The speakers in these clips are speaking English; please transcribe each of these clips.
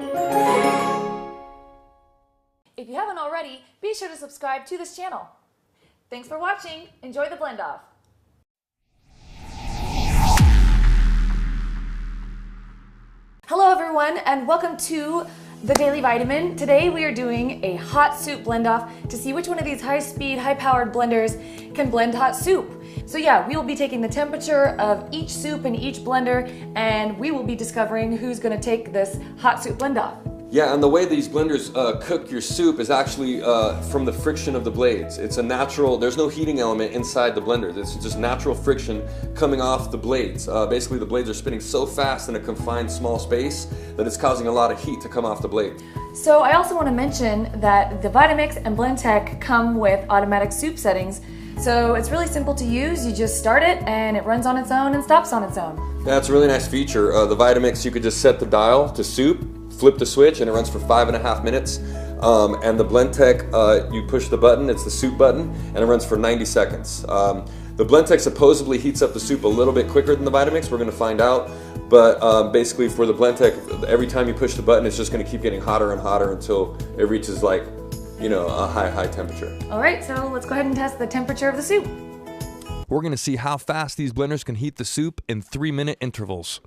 If you haven't already, be sure to subscribe to this channel. Thanks for watching. Enjoy the blend off. Hello everyone and welcome to the Daily Vitamin. Today we are doing a hot soup blend off to see which one of these high-speed, high-powered blenders can blend hot soup. So yeah, we will be taking the temperature of each soup in each blender and we will be discovering who's going to take this hot soup blend off. Yeah, and the way these blenders cook your soup is actually from the friction of the blades. It's a natural, there's no heating element inside the blender. It's just natural friction coming off the blades. Basically the blades are spinning so fast in a confined small space that it's causing a lot of heat to come off the blade. So I also want to mention that the Vitamix and Blendtec come with automatic soup settings. So it's really simple to use. You just start it and it runs on its own and stops on its own. Yeah, it's a really nice feature. The Vitamix, you could just set the dial to soup, flip the switch, and it runs for 5.5 minutes. And the Blendtec, you push the button, it's the soup button, and it runs for 90 seconds. The Blendtec supposedly heats up the soup a little bit quicker than the Vitamix, we're going to find out. But basically for the Blendtec, every time you push the button, it's just going to keep getting hotter and hotter until it reaches like, you know, a high temperature. All right, so let's go ahead and test the temperature of the soup. We're going to see how fast these blenders can heat the soup in 3-minute intervals.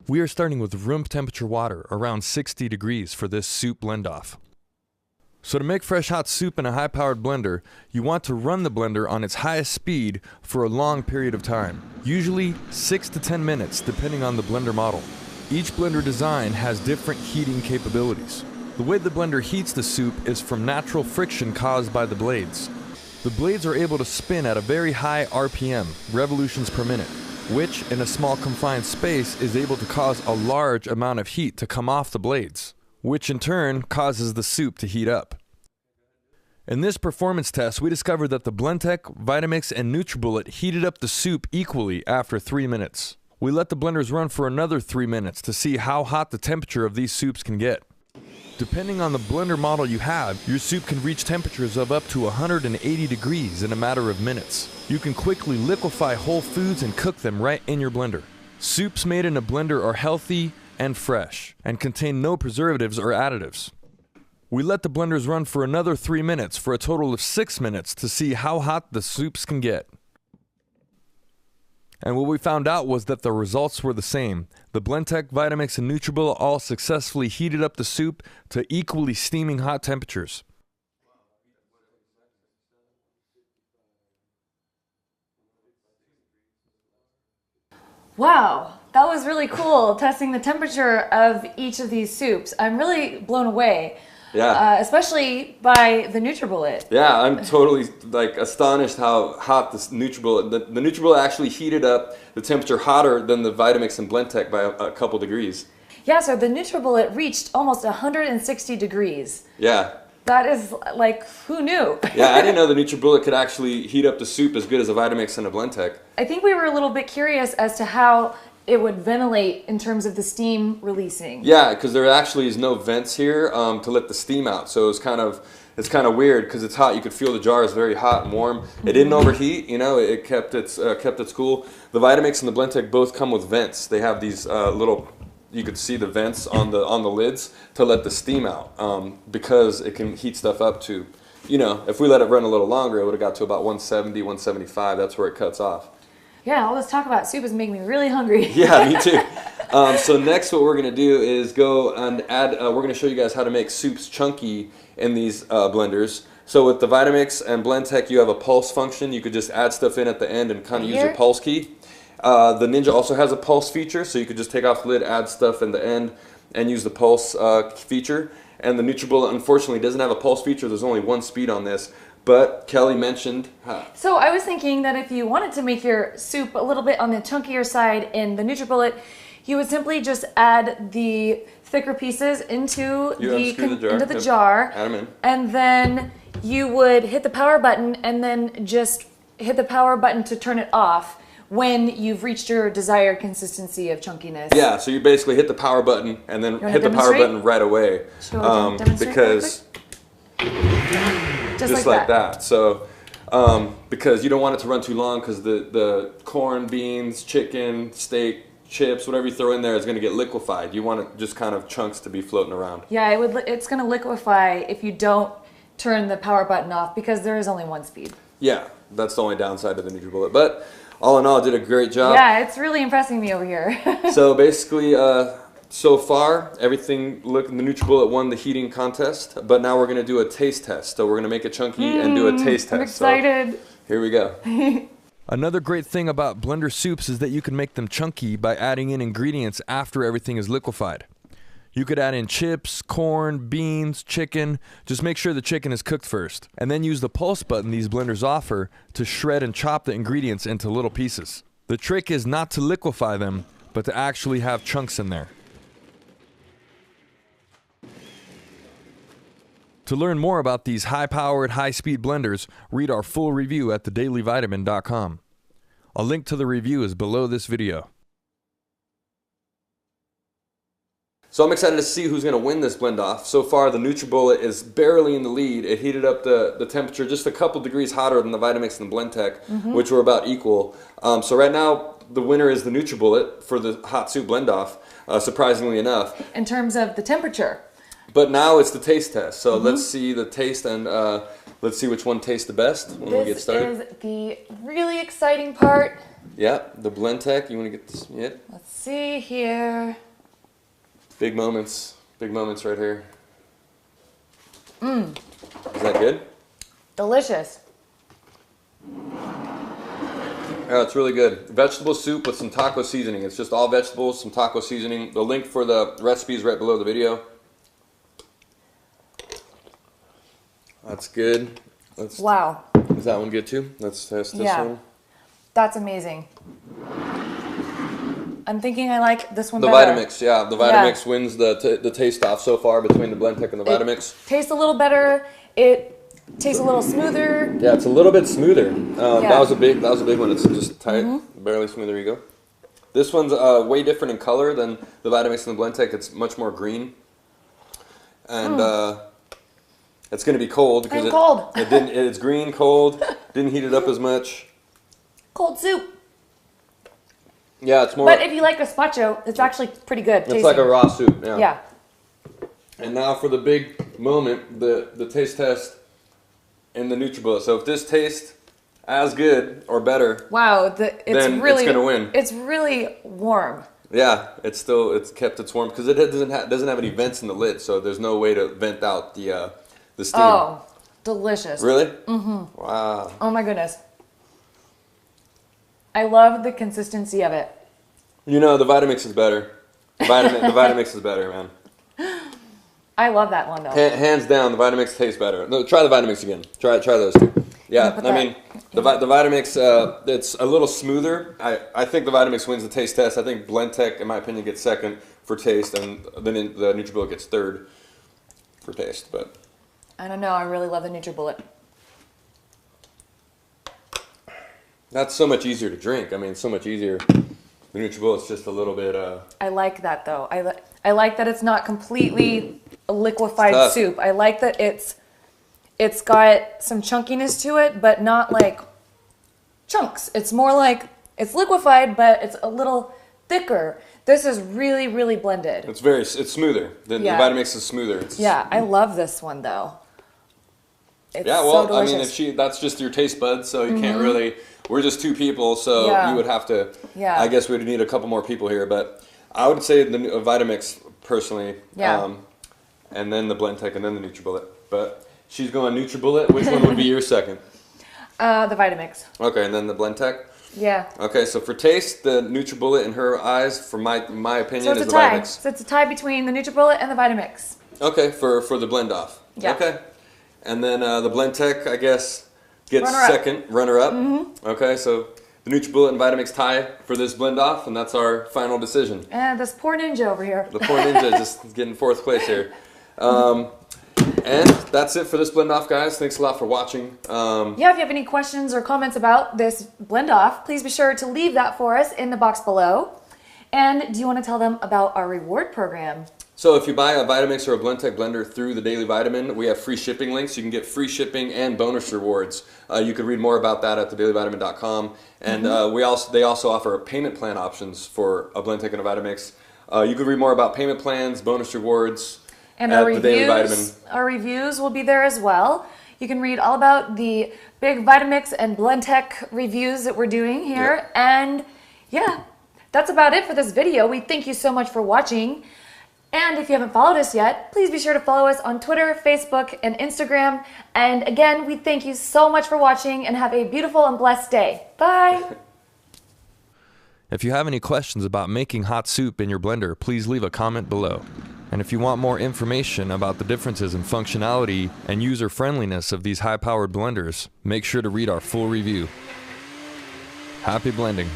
We are starting with room temperature water, around 60 degrees for this soup blend off. So to make fresh hot soup in a high-powered blender, you want to run the blender on its highest speed for a long period of time, usually 6 to 10 minutes depending on the blender model. Each blender design has different heating capabilities. The way the blender heats the soup is from natural friction caused by the blades. The blades are able to spin at a very high RPM, revolutions per minute, which in a small confined space is able to cause a large amount of heat to come off the blades, which in turn causes the soup to heat up. In this performance test, we discovered that the Blendtec, Vitamix, and Nutribullet heated up the soup equally after 3 minutes. We let the blenders run for another 3 minutes to see how hot the temperature of these soups can get. Depending on the blender model you have, your soup can reach temperatures of up to 180 degrees in a matter of minutes. You can quickly liquefy whole foods and cook them right in your blender. Soups made in a blender are healthy and fresh, and contain no preservatives or additives. We let the blenders run for another 3 minutes for a total of 6 minutes to see how hot the soups can get. And what we found out was that the results were the same. The Blendtec, Vitamix, and Nutribullet all successfully heated up the soup to equally steaming hot temperatures. Wow, that was really cool, testing the temperature of each of these soups. I'm really blown away. Yeah. Especially by the Nutribullet. Yeah, I'm totally like astonished how hot this Nutribullet, the Nutribullet actually heated up the temperature hotter than the Vitamix and Blendtec by a couple degrees. Yeah, so the Nutribullet reached almost 160 degrees. Yeah. That is like, who knew? Yeah, I didn't know the Nutribullet could actually heat up the soup as good as a Vitamix and a Blendtec. I think we were a little bit curious as to how it would ventilate in terms of the steam releasing. Yeah, because there actually is no vents here to let the steam out. So it's kind of weird because it's hot. You could feel the jar is very hot and warm. It didn't overheat. You know, it kept its cool. The Vitamix and the Blendtec both come with vents. They have these little. You could see the vents on the lids to let the steam out because it can heat stuff up to, you know, if we let it run a little longer, it would have got to about 170, 175. That's where it cuts off. Yeah, all this talk about soup is making me really hungry. Yeah, me too. So next what we're going to do is go and add, we're going to show you guys how to make soups chunky in these blenders. So with the Vitamix and Blendtec, you have a pulse function. You could just add stuff in at the end and kind of use your pulse key. The Ninja also has a pulse feature, so you could just take off the lid, add stuff in the end, and use the pulse feature. And the Nutribullet, unfortunately, doesn't have a pulse feature. There's only one speed on this. But Kelley mentioned... So I was thinking that if you wanted to make your soup a little bit on the chunkier side in the Nutribullet, you would simply just add the thicker pieces into the jar. Add them in. And then you would hit the power button and then just hit the power button to turn it off when you've reached your desired consistency of chunkiness. Yeah, so you basically hit the power button and then hit the power button right away. Because... Just like that. So, because you don't want it to run too long because the corn, beans, chicken, steak, chips, whatever you throw in there is going to get liquefied. You want it just kind of chunks to be floating around. Yeah, it's going to liquefy if you don't turn the power button off because there is only one speed. Yeah, that's the only downside of the Nutribullet. But all in all, it did a great job. Yeah, it's really impressing me over here. So basically, so far, everything, look, the Nutribullet won the heating contest, but now we're going to do a taste test. So we're going to make it chunky and do a taste test. I'm excited. So here we go. Another great thing about blender soups is that you can make them chunky by adding in ingredients after everything is liquefied. You could add in chips, corn, beans, chicken. Just make sure the chicken is cooked first. And then use the pulse button these blenders offer to shred and chop the ingredients into little pieces. The trick is not to liquefy them, but to actually have chunks in there. To learn more about these high-powered, high-speed blenders, read our full review at thedailyvitamin.com. A link to the review is below this video. So I'm excited to see who's going to win this blend off. So far, the Nutribullet is barely in the lead. It heated up the temperature just a couple degrees hotter than the Vitamix and the Blendtec, which were about equal. So right now, the winner is the Nutribullet for the hot soup blend off, surprisingly enough. In terms of the temperature. But now it's the taste test. So let's see the taste and let's see which one tastes the best when we get started. This is the really exciting part. Yeah, the Blendtec. You want to get this? Yeah. Let's see here. Big moments right here. Is that good? Delicious. Yeah, it's really good. Vegetable soup with some taco seasoning. It's just all vegetables, some taco seasoning. The link for the recipe is right below the video. That's good. Wow. Is that one good too? Let's test this one. That's amazing. I'm thinking I like this one the better. Vitamix, yeah. The Vitamix wins the taste off so far between the Blendtec and the Vitamix. Tastes a little better. It tastes a little smoother. Yeah, it's a little bit smoother. That was a big one. It's just tight, barely smooth. There you go. This one's way different in color than the Vitamix and the Blendtec. It's much more green, and it's going to be cold because it's green, cold. Didn't heat it up as much. Cold soup. Yeah, it's more. But if you like gazpacho, it's actually pretty good. It's like a raw soup. Yeah. Yeah. And now for the big moment, the taste test in the Nutribullet. So if this tastes as good or better, wow, then it's gonna win. It's really warm. Yeah, it's kept its warm because it doesn't have any vents in the lid, so there's no way to vent out the steam. Oh, delicious. Really? Mm-hmm. Wow. Oh my goodness. I love the consistency of it. You know, the Vitamix is better. The Vitamix is better, man. I love that one though. Hands down, the Vitamix tastes better. No, try the Vitamix again. Try those two. Yeah, I mean, the Vitamix, it's a little smoother. I think the Vitamix wins the taste test. I think Blendtec, in my opinion, gets second for taste, and then the Nutribullet gets third for taste. But I don't know. I really love the Nutribullet. That's so much easier to drink. I mean, so much easier. The Nutribullet's just a little bit. I like that though. I like that it's not completely a liquefied soup. I like that it's got some chunkiness to it, but not like chunks. It's more like it's liquefied, but it's a little thicker. This is really, really blended. It's smoother. The Vitamix is smoother. I love this one though. It's well, so delicious. I mean, that's just your taste buds, so you can't really. We're just two people, so you would have to. Yeah. I guess we'd need a couple more people here, but I would say the Vitamix personally. Yeah. And then the Blendtec, and then the Nutribullet. But she's going Nutribullet. Which one would be your second? The Vitamix. Okay, and then the Blendtec. Yeah. Okay, so for taste, the Nutribullet in her eyes, for my opinion, is the Vitamix. So it's a tie between the Nutribullet and the Vitamix. Okay, for the blend off. Yeah. Okay. And then the Blendtec, I guess, gets runner-up. Mm-hmm. Okay, so the Nutribullet and Vitamix tie for this blend off, and that's our final decision. And this poor ninja over here. The poor ninja just getting fourth place here. And that's it for this blend off, guys. Thanks a lot for watching. If you have any questions or comments about this blend off, please be sure to leave that for us in the box below. And do you want to tell them about our reward program? So if you buy a Vitamix or a Blendtec blender through the Daily Vitamin, we have free shipping links. You can get free shipping and bonus rewards. You can read more about that at thedailyvitamin.com. And they also offer payment plan options for a Blendtec and a Vitamix. You can read more about payment plans, bonus rewards, and at the Daily Vitamin. Our reviews will be there as well. You can read all about the big Vitamix and Blendtec reviews that we're doing here. Yep. And yeah, that's about it for this video. We thank you so much for watching. And if you haven't followed us yet, please be sure to follow us on Twitter, Facebook, and Instagram. And again, we thank you so much for watching and have a beautiful and blessed day. Bye. If you have any questions about making hot soup in your blender, please leave a comment below. And if you want more information about the differences in functionality and user-friendliness of these high-powered blenders, make sure to read our full review. Happy blending.